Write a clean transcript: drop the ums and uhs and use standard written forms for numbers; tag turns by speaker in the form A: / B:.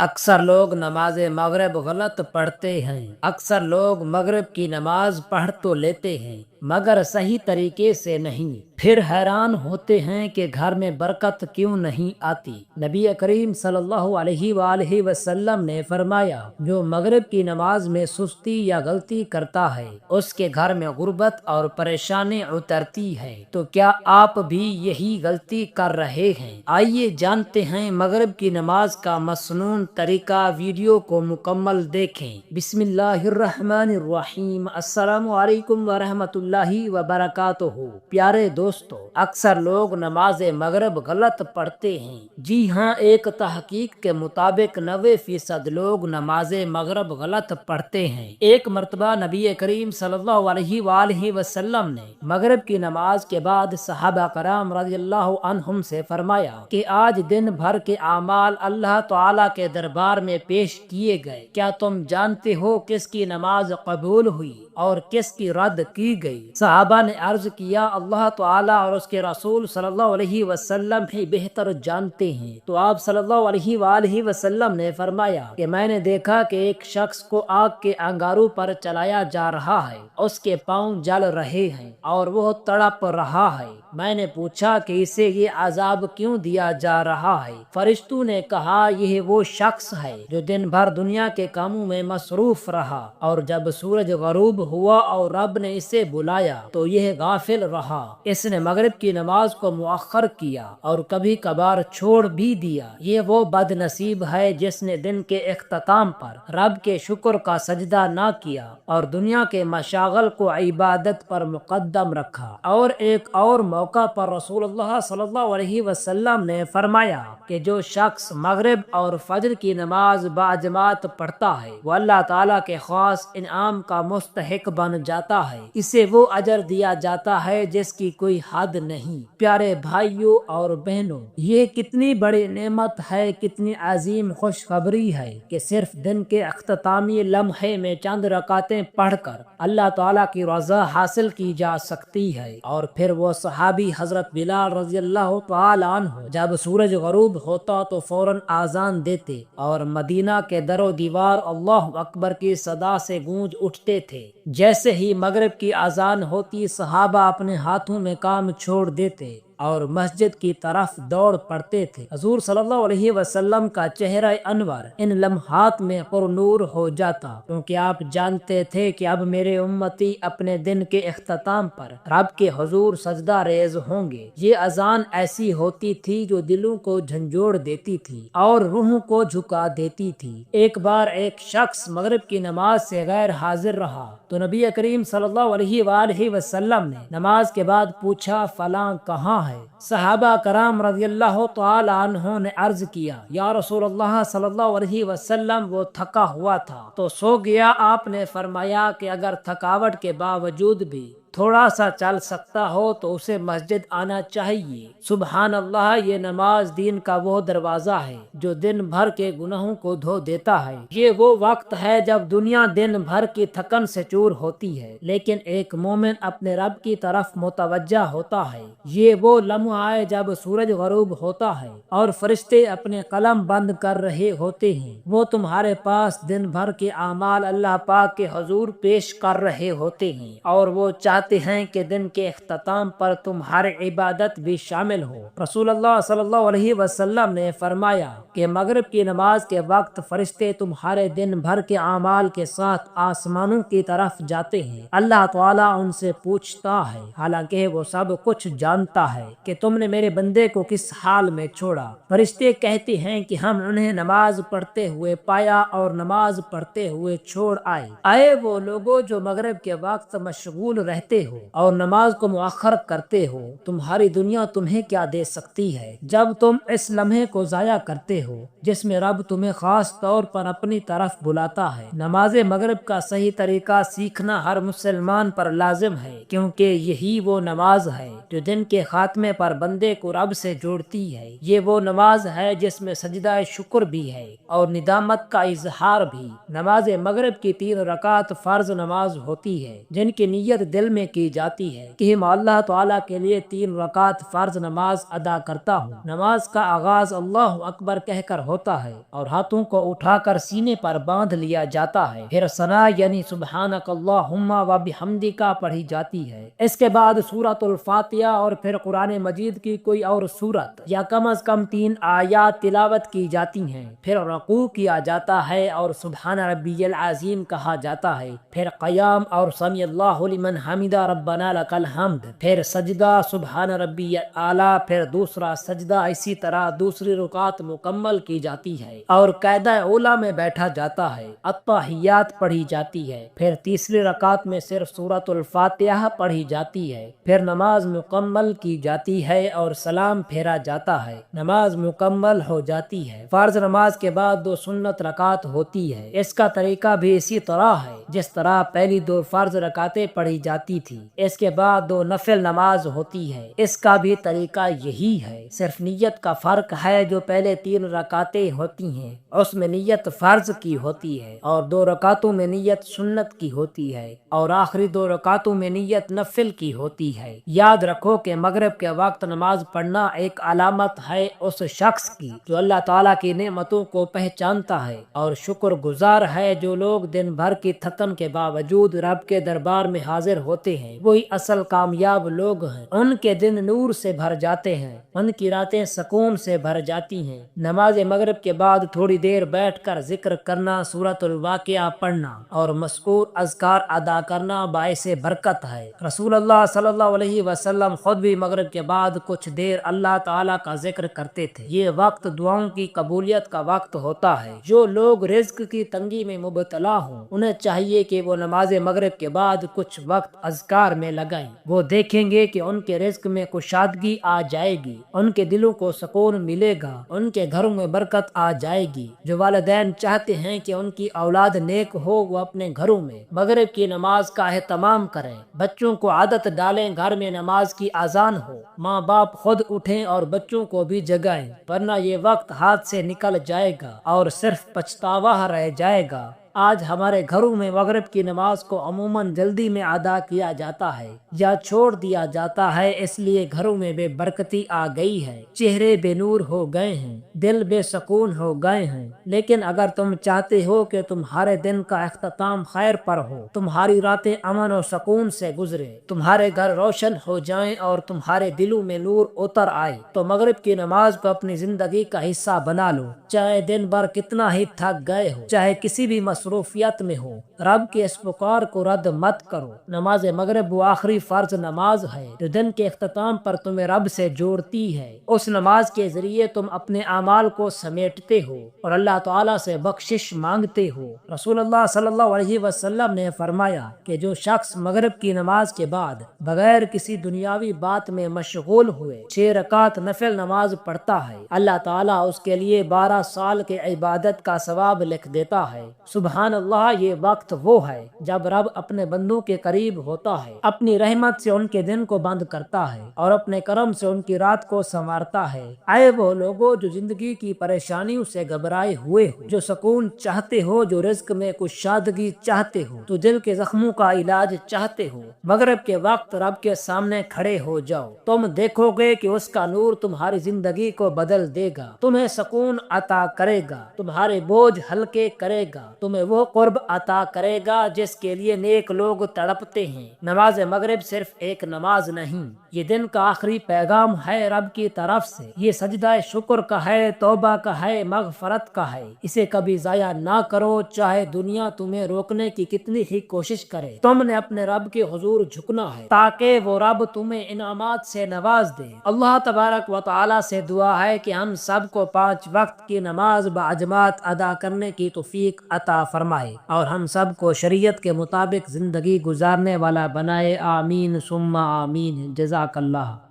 A: اکثر لوگ نماز مغرب غلط پڑھتے ہیں۔ اکثر لوگ مغرب کی نماز پڑھ تو لیتے ہیں مگر صحیح طریقے سے نہیں، پھر حیران ہوتے ہیں کہ گھر میں برکت کیوں نہیں آتی۔ نبی کریم صلی اللہ علیہ وآلہ وسلم نے فرمایا، جو مغرب کی نماز میں سستی یا غلطی کرتا ہے اس کے گھر میں غربت اور پریشانی اترتی ہے۔ تو کیا آپ بھی یہی غلطی کر رہے ہیں؟ آئیے جانتے ہیں مغرب کی نماز کا مسنون طریقہ، ویڈیو کو مکمل دیکھیں۔ بسم اللہ الرحمن الرحیم۔ السلام علیکم ورحمۃ اللہ وبرکاتہ۔ پیارے دوستو، اکثر لوگ نماز مغرب غلط پڑھتے ہیں۔ جی ہاں، ایک تحقیق کے مطابق 90% لوگ نماز مغرب غلط پڑھتے ہیں۔ ایک مرتبہ نبی کریم صلی اللہ علیہ وآلہ وسلم نے مغرب کی نماز کے بعد صحابہ کرام رضی اللہ عنہم سے فرمایا کہ آج دن بھر کے اعمال اللہ تعالی کے دربار میں پیش کیے گئے، کیا تم جانتے ہو کس کی نماز قبول ہوئی اور کس کی رد کی گئی؟ صحابہ نے عرض کیا، اللہ تعالی اور اس کے رسول صلی اللہ علیہ وسلم ہی بہتر جانتے ہیں۔ تو آپ صلی اللہ علیہ وآلہ وسلم نے فرمایا کہ میں نے دیکھا کہ ایک شخص کو آگ کے انگاروں پر چلایا جا رہا ہے، اس کے پاؤں جل رہے ہیں اور وہ تڑپ رہا ہے۔ میں نے پوچھا کہ اسے یہ عذاب کیوں دیا جا رہا ہے؟ فرشتوں نے کہا، یہ وہ شخص ہے جو دن بھر دنیا کے کاموں میں مصروف رہا اور جب سورج غروب ہوا اور رب نے اسے بلایا تو یہ غافل رہا۔ اس نے مغرب کی نماز کو مؤخر کیا اور کبھی کبھار چھوڑ بھی دیا۔ یہ وہ بد نصیب ہے جس نے دن کے اختتام پر رب کے شکر کا سجدہ نہ کیا اور دنیا کے مشاغل کو عبادت پر مقدم رکھا۔ اور ایک اور موقع پر رسول اللہ صلی اللہ علیہ وسلم نے فرمایا کہ جو شخص مغرب اور فجر کی نماز باجماعت پڑھتا ہے وہ اللہ تعالیٰ کے خاص انعام کا مستحق بن جاتا ہے، اسے وہ اجر دیا جاتا ہے جس کی کوئی حد نہیں۔ پیارے بھائیوں اور بہنوں، یہ کتنی بڑی نعمت ہے، کتنی عظیم خوشخبری ہے کہ صرف دن کے اختتامی لمحے میں چند رکعتیں پڑھ کر اللہ تعالیٰ کی رضا حاصل کی جا سکتی ہے۔ اور پھر وہ صحابی حضرت بلال رضی اللہ تعالی عنہ جب سورج غروب ہوتا تو فوراً آذان دیتے اور مدینہ کے در و دیوار اللہ اکبر کی صدا سے گونج اٹھتے تھے۔ جیسے ہی مغرب کی اذان ہوتی، صحابہ اپنے ہاتھوں میں کام چھوڑ دیتے اور مسجد کی طرف دوڑ پڑتے تھے۔ حضور صلی اللہ علیہ وسلم کا چہرہ انور ان لمحات میں پرنور ہو جاتا، کیونکہ آپ جانتے تھے کہ اب میرے امتی اپنے دن کے اختتام پر رب کے حضور سجدہ ریز ہوں گے۔ یہ اذان ایسی ہوتی تھی جو دلوں کو جھنجھوڑ دیتی تھی اور روحوں کو جھکا دیتی تھی۔ ایک بار ایک شخص مغرب کی نماز سے غیر حاضر رہا تو نبی کریم صلی اللہ علیہ وآلہ وسلم نے نماز کے بعد پوچھا، فلاں کہاں ہے؟ صحابہ کرام رضی اللہ تعالی عنہ نے عرض کیا، یا رسول اللہ صلی اللہ علیہ وسلم وہ تھکا ہوا تھا تو سو گیا۔ آپ نے فرمایا کہ اگر تھکاوٹ کے باوجود بھی تھوڑا سا چل سکتا ہو تو اسے مسجد آنا چاہیے۔ سبحان اللہ، یہ نماز دین کا وہ دروازہ ہے جو دن بھر کے گناہوں کو دھو دیتا ہے۔ یہ وہ وقت ہے جب دنیا دن بھر کی تھکن سے چور ہوتی ہے لیکن ایک مومن اپنے رب کی طرف متوجہ ہوتا ہے۔ یہ وہ لمحہ ہے جب سورج غروب ہوتا ہے اور فرشتے اپنے قلم بند کر رہے ہوتے ہیں۔ وہ تمہارے پاس دن بھر کے اعمال اللہ پاک کے حضور پیش کر رہے ہوتے ہیں اور وہ چاہتے ہیں کہ دن کے اختتام پر تمہاری عبادت بھی شامل ہو۔ رسول اللہ صلی اللہ علیہ وسلم نے فرمایا کہ مغرب کی نماز کے وقت فرشتے تمہارے دن بھر کے اعمال کے ساتھ آسمانوں کی طرف جاتے ہیں۔ اللہ تعالیٰ ان سے پوچھتا ہے، حالانکہ وہ سب کچھ جانتا ہے، کہ تم نے میرے بندے کو کس حال میں چھوڑا؟ فرشتے کہتے ہیں کہ ہم انہیں نماز پڑھتے ہوئے پایا اور نماز پڑھتے ہوئے چھوڑ آئے۔ اے وہ لوگوں جو مغرب کے وقت مشغول رہتے ہو اور نماز کو مؤخر کرتے ہو، تمہاری دنیا تمہیں کیا دے سکتی ہے جب تم اس لمحے کو ضائع کرتے ہو جس میں رب تمہیں خاص طور پر اپنی طرف بلاتا ہے۔ نماز مغرب کا صحیح طریقہ سیکھنا ہر مسلمان پر لازم ہے، کیونکہ یہی وہ نماز ہے جو دن کے خاتمے پر بندے کو رب سے جوڑتی ہے۔ یہ وہ نماز ہے جس میں سجدہ شکر بھی ہے اور ندامت کا اظہار بھی۔ نماز مغرب کی 3 رکعت فرض نماز ہوتی ہے جن کی نیت دل میں میں کی جاتی ہے کہ میں اللہ تعالیٰ کے لیے 3 رکعت فرض نماز ادا کرتا ہوں۔ نماز کا آغاز اللہ اکبر کہہ کر ہوتا ہے اور ہاتھوں کو اٹھا کر سینے پر باندھ لیا جاتا ہے، پھر ثنا یعنی سبحانک اللہم و بحمدک پڑھی جاتی ہے۔ اس کے بعد سورۃ الفاتحہ اور پھر قرآن مجید کی کوئی اور سورت یا کم از کم 3 آیات تلاوت کی جاتی ہیں، پھر رکوع کیا جاتا ہے اور سبحان ربی العظیم کہا جاتا ہے، پھر قیام اور سمیع اللہ لمن حمدہ ربنا لک الحمد، پھر سجدہ سبحان ربی اعلیٰ، پھر دوسرا سجدہ، اسی طرح دوسری رکعت مکمل کی جاتی ہے اور قاعدہ اولیٰ میں بیٹھا جاتا ہے، التحیات پڑھی جاتی ہے، پھر تیسری رکعت میں صرف سورۃ الفاتحہ پڑھی جاتی ہے، پھر نماز مکمل کی جاتی ہے اور سلام پھیرا جاتا ہے، نماز مکمل ہو جاتی ہے۔ فرض نماز کے بعد 2 سنت رکعت ہوتی ہے۔ اس کا طریقہ بھی اسی طرح ہے جس طرح پہلی 2 فرض رکعتیں پڑھی جاتی تھی، اس کے بعد 2 نفل نماز ہوتی ہے، اس کا بھی طریقہ یہی ہے، صرف نیت کا فرق ہے۔ جو پہلے 3 رکعتیں ہوتی ہیں اس میں نیت فرض کی ہوتی ہے اور 2 رکعتوں میں نیت سنت کی ہوتی ہے اور آخری 2 رکعتوں میں نیت نفل کی ہوتی ہے۔ یاد رکھو کہ مغرب کے وقت نماز پڑھنا ایک علامت ہے اس شخص کی جو اللہ تعالیٰ کی نعمتوں کو پہچانتا ہے اور شکر گزار ہے۔ جو لوگ دن بھر کی تھکن کے باوجود رب کے دربار میں حاضر ہوتے ہیں وہی اصل کامیاب لوگ ہیں۔ ان کے دن نور سے بھر جاتے ہیں، ان کی راتیں سکون سے بھر جاتی ہیں۔ نماز مغرب کے بعد تھوڑی دیر بیٹھ کر ذکر کرنا، سورۃ الواقعہ پڑھنا اور مذکور اذکار ادا کرنا باعث برکت ہے۔ رسول اللہ صلی اللہ علیہ وسلم خود بھی مغرب کے بعد کچھ دیر اللہ تعالیٰ کا ذکر کرتے تھے۔ یہ وقت دعاؤں کی قبولیت کا وقت ہوتا ہے۔ جو لوگ رزق کی تنگی میں مبتلا ہوں انہیں چاہیے کہ وہ نماز مغرب کے بعد کچھ وقت اذکار میں لگائیں۔ وہ دیکھیں گے کہ ان کے رزق میں کشادگی آ جائے گی، ان کے دلوں کو سکون ملے گا، ان کے گھروں میں برکت آ جائے گی۔ جو والدین چاہتے ہیں کہ ان کی اولاد نیک ہو وہ اپنے گھروں میں مغرب کی نماز کا اہتمام کریں، بچوں کو عادت ڈالیں گھر میں نماز کی اذان ہو، ماں باپ خود اٹھیں اور بچوں کو بھی جگائیں، ورنہ یہ وقت ہاتھ سے نکل جائے گا اور صرف پچھتاوا رہ جائے گا۔ آج ہمارے گھروں میں مغرب کی نماز کو عموماً جلدی میں ادا کیا جاتا ہے یا چھوڑ دیا جاتا ہے، اس لیے گھروں میں بے برکتی آ گئی ہے، چہرے بے نور ہو گئے ہیں، دل بے سکون ہو گئے ہیں۔ لیکن اگر تم چاہتے ہو کہ تمہارے دن کا اختتام خیر پر ہو، تمہاری راتیں امن و سکون سے گزرے، تمہارے گھر روشن ہو جائیں اور تمہارے دلوں میں نور اتر آئے، تو مغرب کی نماز کو اپنی زندگی کا حصہ بنا لو۔ چاہے دن بھر کتنا ہی تھک گئے ہو، چاہے کسی بھی مصروفیت میں ہو، رب کے اس پکار کو رد مت کرو۔ نماز مغرب وہ آخری فرض نماز ہے جو دن کے اختتام پر تمہیں رب سے جوڑتی ہے۔ اس نماز کے ذریعے تم اپنے اعمال کو سمیٹتے ہو اور اللہ تعالیٰ سے بخشش مانگتے ہو۔ رسول اللہ صلی اللہ علیہ وسلم نے فرمایا کہ جو شخص مغرب کی نماز کے بعد بغیر کسی دنیاوی بات میں مشغول ہوئے 6 رکعت نفل نماز پڑھتا ہے، اللہ تعالیٰ اس کے لیے 12 سال کے عبادت کا ثواب لکھ دیتا ہے۔ سبحان اللہ، یہ وقت وہ ہے جب رب اپنے بندوں کے قریب ہوتا ہے، اپنی رحمت سے ان کے دن کو بند کرتا ہے اور اپنے کرم سے ان کی رات کو سنوارتا ہے۔ اے وہ لوگوں جو زندگی کی پریشانیوں سے گھبرائے ہوئے ہو، جو سکون چاہتے ہو، جو رزق میں کشادگی چاہتے ہو، تو دل کے زخموں کا علاج چاہتے ہو، مغرب کے وقت رب کے سامنے کھڑے ہو جاؤ۔ تم دیکھو گے کہ اس کا نور تمہاری زندگی کو بدل دے گا، تمہیں سکون عطا کرے گا، تمہارے بوجھ ہلکے کرے گا، تمہیں وہ قرب عطا کرے گا جس کے لیے نیک لوگ تڑپتے ہیں۔ نماز مغرب صرف ایک نماز نہیں، یہ دن کا آخری پیغام ہے رب کی طرف سے۔ یہ سجدہ شکر کا ہے، توبہ کا ہے، مغفرت کا ہے۔ اسے کبھی ضائع نہ کرو، چاہے دنیا تمہیں روکنے کی کتنی ہی کوشش کرے۔ تم نے اپنے رب کے حضور جھکنا ہے تاکہ وہ رب تمہیں انعامات سے نواز دے۔ اللہ تبارک و تعالی سے دعا ہے کہ ہم سب کو 5 وقت کی نماز باجماعت ادا کرنے کی توفیق عطا فرمائے اور ہم سب کو شریعت کے مطابق زندگی گزارنے والا بنائے۔ آمین ثم آمین۔ جزاک اللہ۔